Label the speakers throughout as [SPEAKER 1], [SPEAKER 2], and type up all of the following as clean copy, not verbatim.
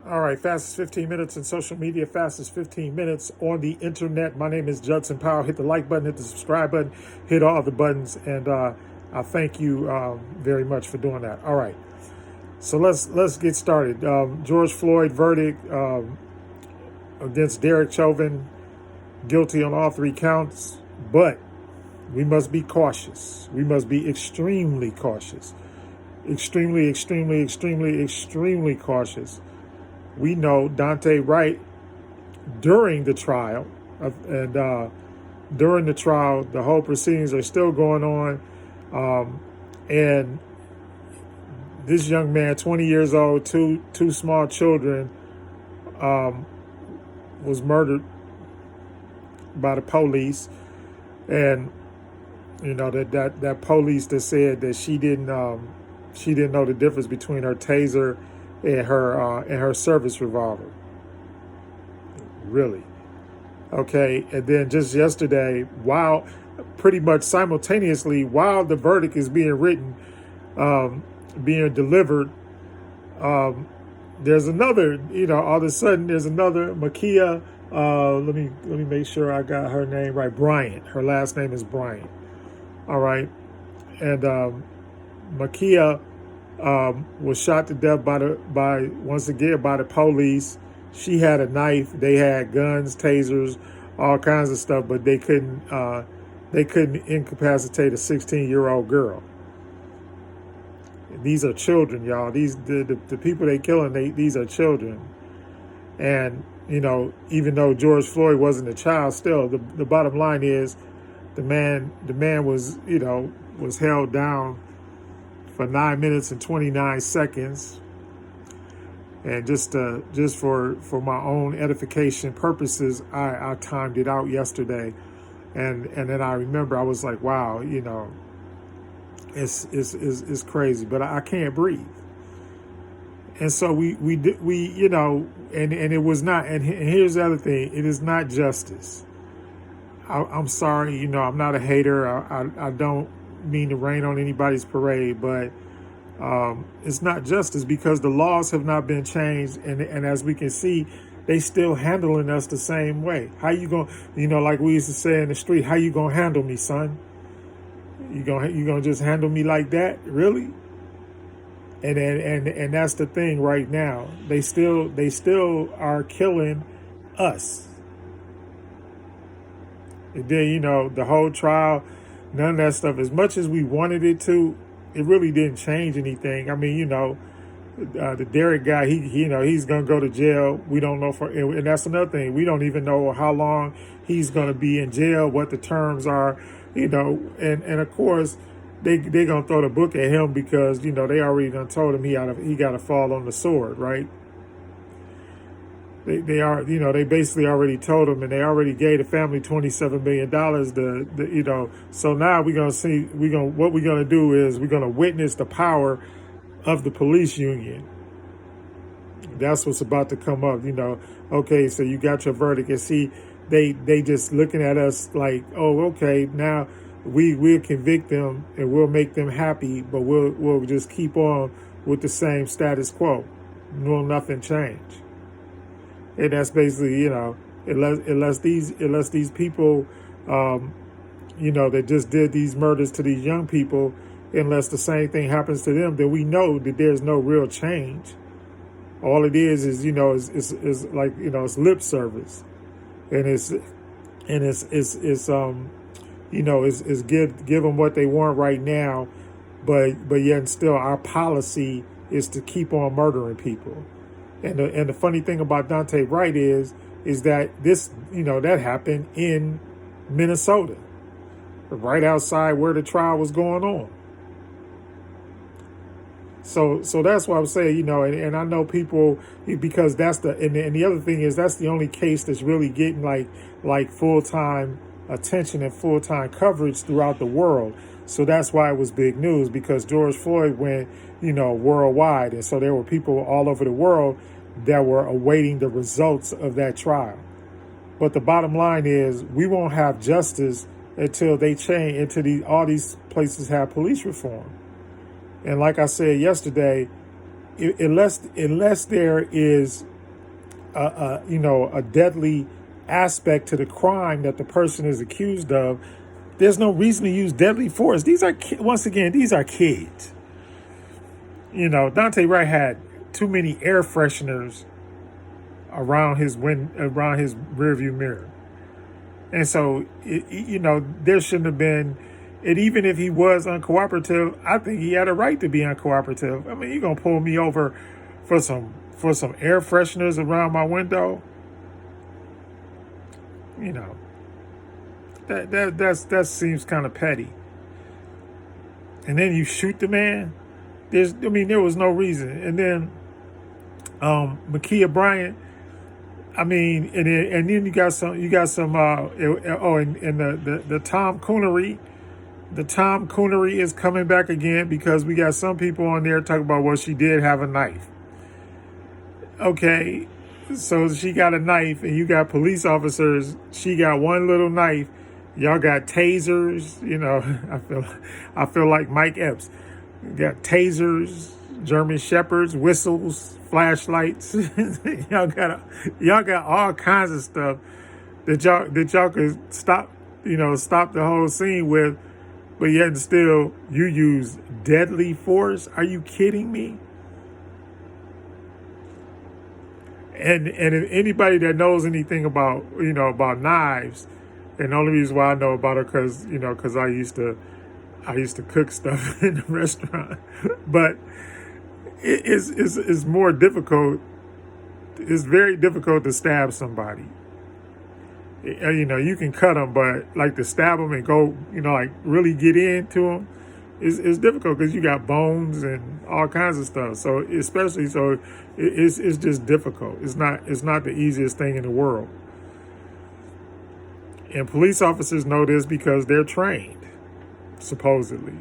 [SPEAKER 1] All right, fastest 15 minutes in social media, fastest 15 minutes on the internet. My name is Judson Powell. Hit the like button, hit the subscribe button, hit all the buttons, and I thank you very much for doing that. All right, so let's get started. George Floyd verdict against Derek Chauvin, guilty on all three counts, but we must be cautious. We must be extremely cautious. Extremely cautious. We know Daunte Wright during the trial, and during the trial, the whole proceedings are still going on, and this young man, 20 years old, two small children, was murdered by the police, and you know that police that said that she didn't know the difference between her taser and her service revolver. Really. Okay, and then just yesterday, while pretty much simultaneously, while the verdict is being written, being delivered, there's another, all of a sudden there's another Ma'Khia, let me make sure I got her name right, Bryant. Her last name is Bryant. All right. And Ma'Khia was shot to death by the police. She had a knife. They had guns, tasers, all kinds of stuff, but they couldn't incapacitate a 16-year-old girl. These are children, y'all. The people they killing, these are children. And even though George Floyd wasn't a child, still the bottom line is the man was was held down for 9 minutes and 29 seconds. And just for my own edification purposes, I timed it out yesterday, and then I remember I was like, wow, it's crazy, but I can't breathe. And so we and it was not. And here's the other thing: it is not justice. I'm sorry, I'm not a hater. I don't mean to rain on anybody's parade, but it's not justice because the laws have not been changed, and as we can see, they still handling us the same way. How you gonna, like we used to say in the street, how you gonna handle me, son? You gonna just handle me like that, really? And that's the thing right now. They still are killing us. And then the whole trial, none of that stuff. As much as we wanted it to, it really didn't change anything. I mean, the Derek guy, he's gonna go to jail. We don't know and that's another thing. We don't even know how long he's gonna be in jail, what the terms are, and of course they gonna throw the book at him because they already done told him he got to fall on the sword, right? They basically already told him, and they already gave the family $27 million. So now what we're gonna do is we're gonna witness the power of the police union. That's what's about to come up. Okay, so you got your verdict, and see, they just looking at us like, oh, okay, now we'll convict them and we'll make them happy, but we'll just keep on with the same status quo. Will nothing change? And that's basically, unless these people, that just did these murders to these young people, unless the same thing happens to them, then we know that there's no real change. All it is like, it's lip service, and it's give them what they want right now, but yet still our policy is to keep on murdering people. And the funny thing about Daunte Wright is that this, that happened in Minnesota, right outside where the trial was going on. So that's what I'm saying, and I know people, because that's and the other thing is that's the only case that's really getting like full-time attention and full-time coverage throughout the world. So that's why it was big news, because George Floyd went, worldwide. And so there were people all over the world that were awaiting the results of that trial. But the bottom line is we won't have justice until they change, until all these places have police reform. And like I said yesterday, unless there is a deadly aspect to the crime that the person is accused of, there's no reason to use deadly force. These are once again, these are kids. Dante Wright had too many air fresheners around his rearview mirror, and so there shouldn't have been. And even if he was uncooperative, I think he had a right to be uncooperative. I mean, you're gonna pull me over for some air fresheners around my window? You know, that seems kind of petty. And then you shoot the man. There was no reason. And then Ma'Khia Bryant. And then you got some. And the Tom Coonery. The Tom Coonery is coming back again because we got some people on there talking about, well, she did have a knife. Okay, so she got a knife, and you got police officers. She got one little knife. Y'all got tasers. I feel like Mike Epps. You got tasers, German shepherds, whistles, flashlights. y'all got all kinds of stuff that y'all could stop the whole scene with, but yet still you use deadly force. Are you kidding me? And if anybody that knows anything about knives, and the only reason why I know about it because I used to cook stuff in the restaurant, but it's more difficult. It's very difficult to stab somebody. You can cut them, but like to stab them and go, like really get into them, it's difficult because you got bones and all kinds of stuff. So it's just difficult. It's not the easiest thing in the world. And police officers know this because they're trained, supposedly.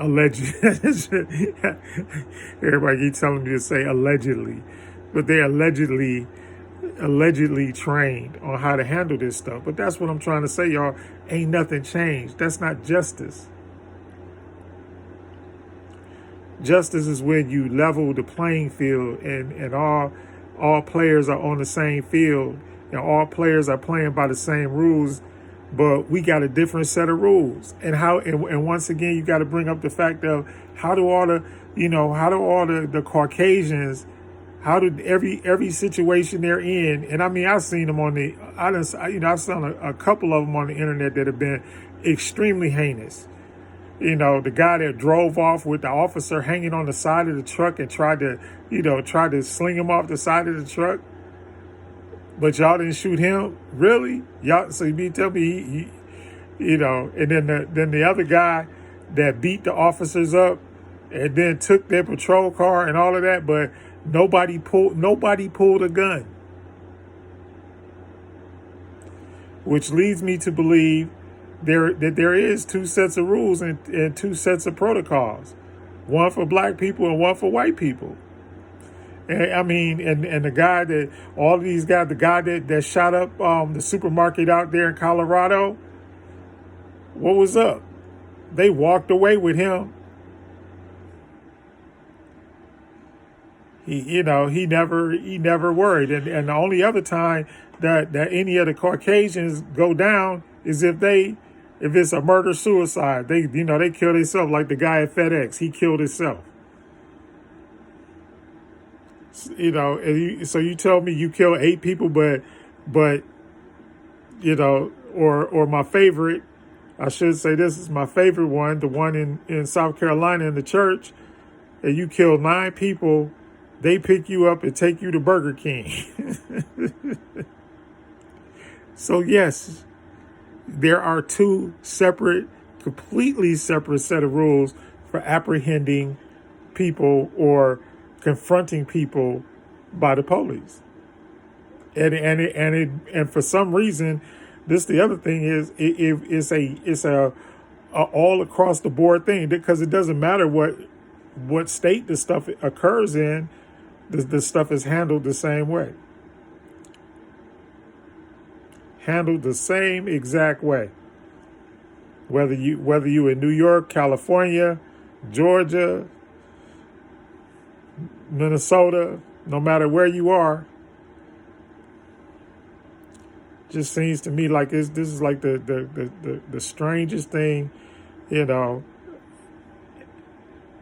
[SPEAKER 1] Allegedly. Everybody keeps telling me to say allegedly, but they're allegedly trained on how to handle this stuff. But that's what I'm trying to say, y'all. Ain't nothing changed. That's not justice. Justice is when you level the playing field and all players are on the same field and all players are playing by the same rules, but we got a different set of rules. And once again, you got to bring up the fact of how do all the Caucasians, how did every situation they're in, and I've seen them I've seen a couple of them on the internet that have been extremely heinous. The guy that drove off with the officer hanging on the side of the truck and tried to sling him off the side of the truck, but y'all didn't shoot him, really? Y'all, so you tell me and then the other guy that beat the officers up and then took their patrol car and all of that, but nobody pulled a gun. Which leads me to believe that there is two sets of rules and two sets of protocols. One for black people and one for white people. And the guy that, all of these guys, the guy that shot up the supermarket out there in Colorado, what was up? They walked away with him. He never worried. And the only other time that any of the Caucasians go down is if it's a murder-suicide. They kill themselves, like the guy at FedEx. He killed himself. So you tell me you kill 8 people, but or my favorite, I should say this is my favorite one, the one in South Carolina in the church, and you kill 9 people, they pick you up and take you to Burger King. So yes, there are two completely separate set of rules for apprehending people or confronting people by the police. And for some reason, the other thing is it's a all across the board thing, because it doesn't matter what state the stuff occurs in, the stuff is handled the same way. Handled the same exact way. Whether you in New York, California, Georgia, Minnesota, no matter where you are, Just seems to me like this is like the strangest thing, you know.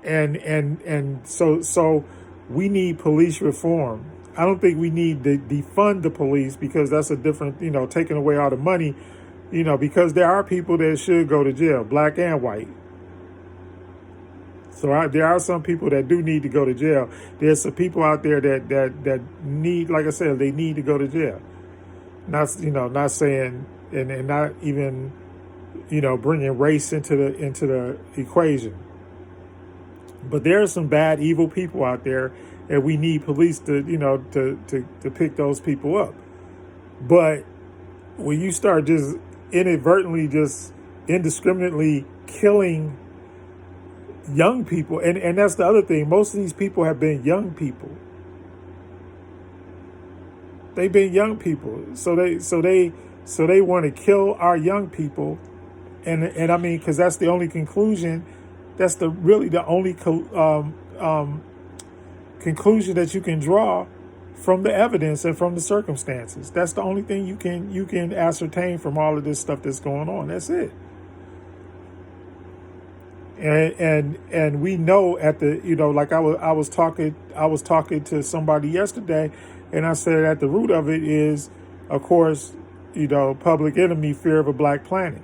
[SPEAKER 1] And so we need police reform. I don't think we need to defund the police, because that's a different, taking away all the money, because there are people that should go to jail, black and white. So there are some people that do need to go to jail. There's some people out there that need, like I said, they need to go to jail. Not saying, and not even, bringing race into the equation. But there are some bad, evil people out there, and we need police to pick those people up. But when you start just inadvertently, just indiscriminately killing young people, and that's the other thing. Most of these people have been young people. They've been young people, so they want to kill our young people, and I mean, because that's the only conclusion. That's really the only conclusion that you can draw from the evidence and from the circumstances. That's the only thing you can ascertain from all of this stuff that's going on. That's it. And we know at the, like I was talking to somebody yesterday, and I said at the root of it is, of course, public enemy, fear of a black planet.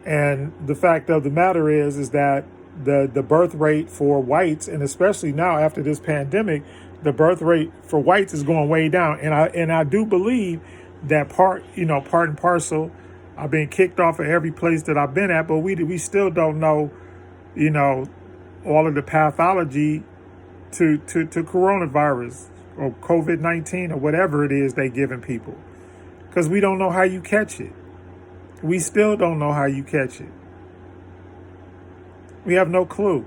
[SPEAKER 1] And the fact of the matter is that the birth rate for whites, and especially now after this pandemic, the birth rate for whites is going way down. And I do believe that part and parcel. I've been kicked off of every place that I've been at, but we still don't know, all of the pathology to coronavirus or COVID-19 or whatever it is they giving people, because we don't know how you catch it. We still don't know how you catch it. We have no clue.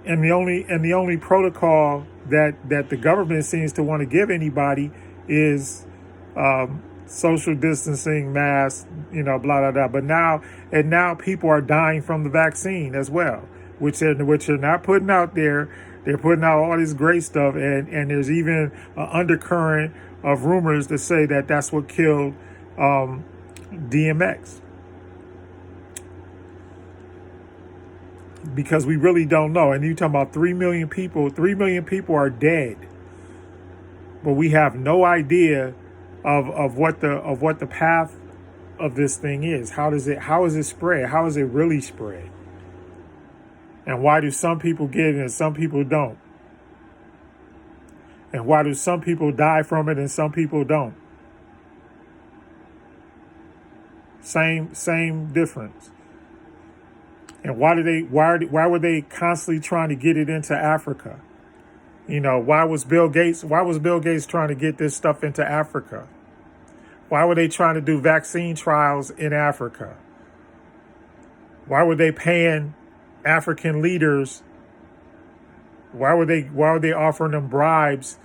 [SPEAKER 1] And the only protocol that the government seems to want to give anybody is social distancing, masks, blah blah blah. But now people are dying from the vaccine as well, which they're not putting out there. They're putting out all this great stuff, and there's even an undercurrent of rumors that say that that's what killed DMX. Because we really don't know. And you talking about 3 million people. 3 million people are dead, but we have no idea of what the path of this thing is. How is it spread? How is it really spread? And why do some people get it and some people don't? And why do some people die from it and some people don't? Same difference. And why were they constantly trying to get it into Africa? Why was Bill Gates trying to get this stuff into Africa? Why were they trying to do vaccine trials in Africa? Why were they paying African leaders? Why were they offering them bribes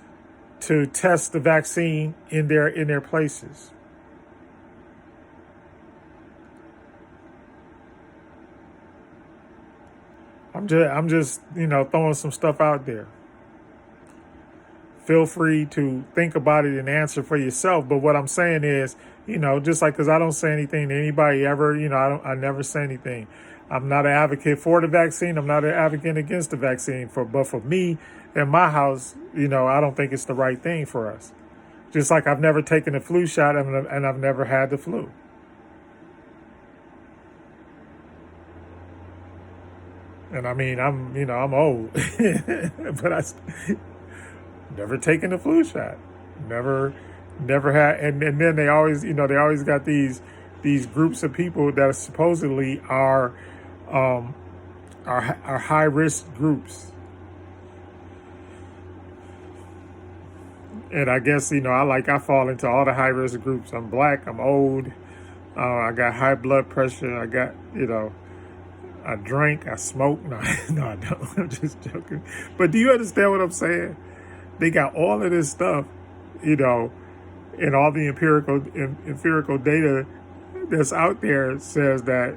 [SPEAKER 1] to test the vaccine in their places? I'm just throwing some stuff out there. Feel free to think about it and answer for yourself. But what I'm saying is, just like, because I don't say anything to anybody ever, I never say anything. I'm not an advocate for the vaccine. I'm not an advocate against the vaccine. But for me and my house, I don't think it's the right thing for us. Just like I've never taken a flu shot and I've never had the flu. And I mean, I'm old, but I never taken the flu shot. Never had. And then they always got these groups of people that supposedly are high risk groups. And I guess, I fall into all the high risk groups. I'm black, I'm old, I got high blood pressure, I got, I drink, I smoke. No, I don't. I'm just joking. But do you understand what I'm saying? They got all of this stuff, and all the empirical data that's out there says that,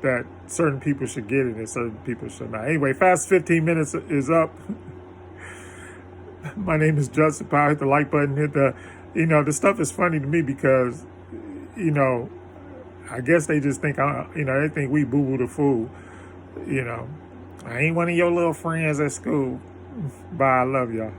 [SPEAKER 1] that certain people should get it and certain people should not. Anyway, fast 15 minutes is up. My name is Justin Powell. Hit the like button. Hit the, the stuff is funny to me because, you know, I guess they just think, they think we boo boo the fool. I ain't one of your little friends at school. Bye. I love y'all.